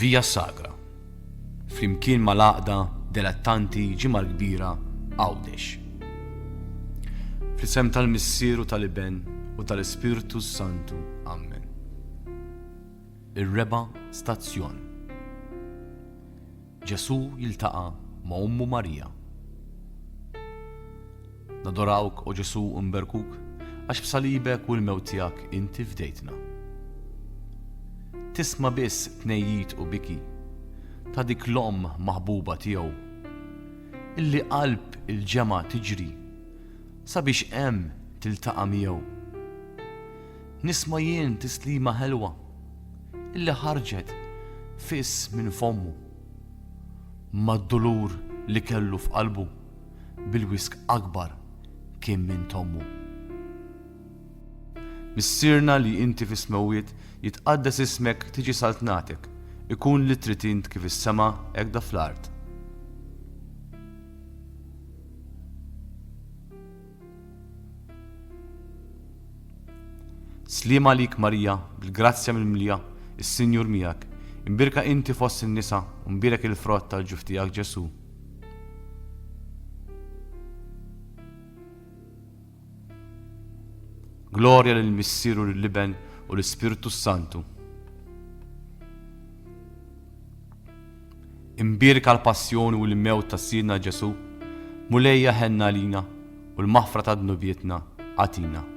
Via Sagra. Flimkien mal-għaqda dilettanti ġimgħa kbira Għawdex. Fl-isem tal-Missieru tal-Iben u tal-Ispiritu Santu. Amen. Ir-reba' stazzjon. Ġesu jiltaqa' ma' Ummu Marija. Nadorawk o Ġesu nberkuk għax b'salibek u l-mewt tiegħek inti fdejtna. Tisma' biss tnejjit u biki ta' dik l-omm maħbuba tiegħu illi qalb il-ġema tiġri sabiex hemm tiltaqa' miegħu. Nisma' jien tislima ħelwa illi ħarġet fiss minn fommu mad-dulur li kellu f'qalbu bil-wisk akbar kien minn tommu. Missierna li inti fis-smawiet jitqaddes ismek tiġi saltnatek, ikun li trid int kif is-sema hekk da fl-art. Slima lik Marija, bil-grazzja mill-mlija, is-Sinjur miegħek, imbirka inti fost in-nisa u mbirek il-frott tal-ġuf tiegħek Ġesu. Glorja lill-Missieru lill-Iben u l-Ispiritu Santu. Imbirka l-passjoni u l-mewt ta' Sidna Ġesu, mulejja ħenna lina u l-maħfra ta' dnubietna għatina.